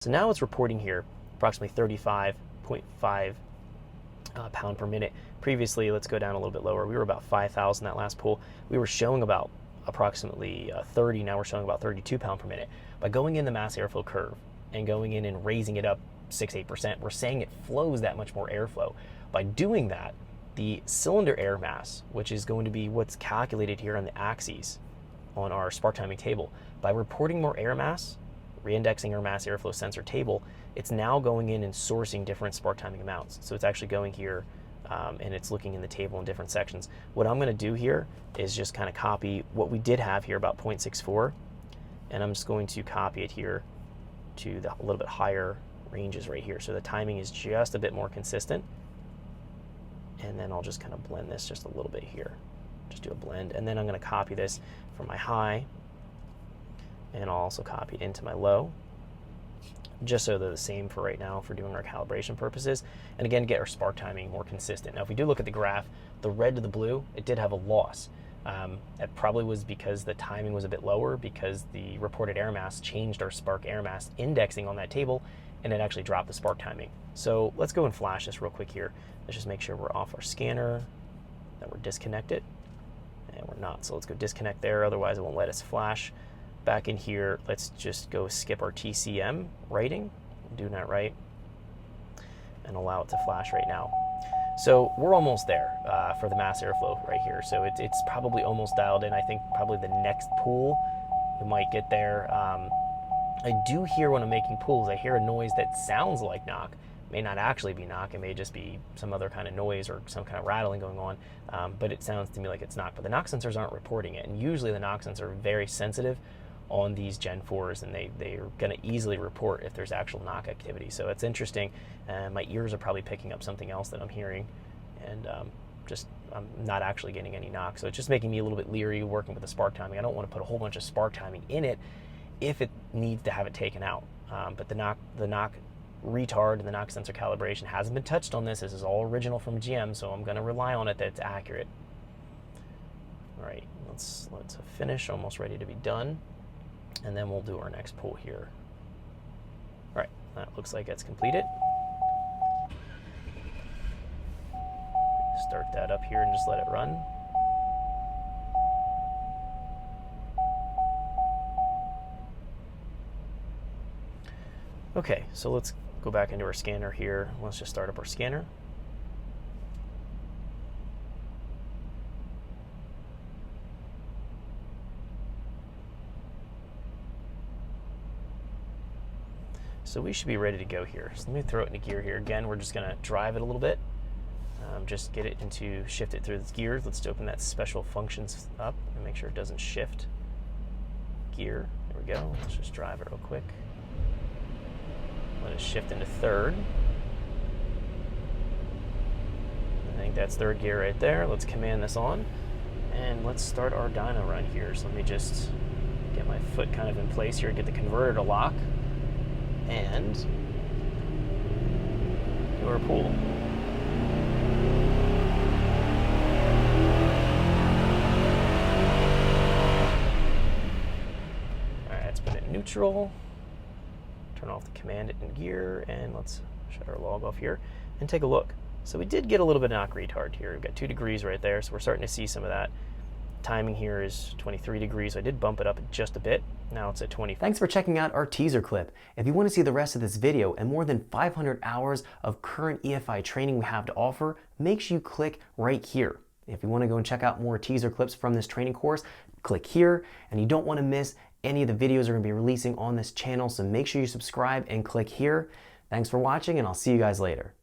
So now it's reporting here approximately 35.5 pound per minute. Previously, let's go down a little bit lower. We were about 5,000 that last pull. We were showing about approximately 30. Now we're showing about 32 pound per minute. By going in the mass airflow curve and going in and raising it up 6-8%, we're saying it flows that much more airflow. By doing that, the cylinder air mass, which is going to be what's calculated here on the axes on our spark timing table, by reporting more air mass, reindexing our mass airflow sensor table, it's now going in and sourcing different spark timing amounts. So it's actually going here and it's looking in the table in different sections. What I'm going to do here is just kind of copy what we did have here, about 0.64, and I'm just going to copy it here to the a little bit higher ranges right here. So the timing is just a bit more consistent. And then I'll just kind of blend this just a little bit here. Just do a blend. And then I'm going to copy this from my high. And I'll also copy it into my low, just so they're the same for right now for doing our calibration purposes. And again, get our spark timing more consistent. Now, if we do look at the graph, the red to the blue, it did have a loss. That probably was because the timing was a bit lower, because the reported air mass changed our spark air mass indexing on that table, and it actually dropped the spark timing. So let's go and flash this real quick here. Let's just make sure we're off our scanner, that we're disconnected, and we're not. So let's go disconnect there, otherwise it won't let us flash. Back in here, let's just go skip our TCM writing, do not write, and allow it to flash right now. So we're almost there for the mass airflow right here. So it's probably almost dialed in. I think probably the next pull we might get there. I do hear when I'm making pulls, I hear a noise that sounds like knock. May not actually be knock, it may just be some other kind of noise or some kind of rattling going on, but it sounds to me like it's knock. But the knock sensors aren't reporting it, and usually the knock sensors are very sensitive on these Gen 4s, and they're going to easily report if there's actual knock activity. So it's interesting. My ears are probably picking up something else that I'm hearing, and I'm not actually getting any knock. So it's just making me a little bit leery working with the spark timing. I don't want to put a whole bunch of spark timing in it if it needs to have it taken out. But the knock retard and the knock sensor calibration hasn't been touched on this. This is all original from GM, so I'm going to rely on it that it's accurate. All right, let's finish. Almost ready to be done. And then we'll do our next pull here. All right, that looks like it's completed. Start that up here and just let it run. Okay, so let's go back into our scanner here. Let's just start up our scanner. So we should be ready to go here. So let me throw it into gear here. Again, we're just gonna drive it a little bit. Just get it shift it through its gears. Let's open that special functions up and make sure it doesn't shift gear. There we go. Let's just drive it real quick. Let it shift into third. I think that's third gear right there. Let's command this on, and let's start our dyno run here. So let me just get my foot kind of in place here, get the converter to lock, and do our pull. All right, let's put it in neutral. Turn off the command in gear, and let's shut our log off here and take a look. So we did get a little bit of knock retard here. We've got 2 degrees right there, so we're starting to see some of that. Timing here is 23 degrees. I did bump it up just a bit. Now it's at 20. Thanks for checking out our teaser clip. If you want to see the rest of this video and more than 500 hours of current EFI training we have to offer, make sure you click right here. If you want to go and check out more teaser clips from this training course, click here, and you don't want to miss any of the videos we're going to be releasing on this channel, so make sure you subscribe and click here. Thanks for watching, and I'll see you guys later.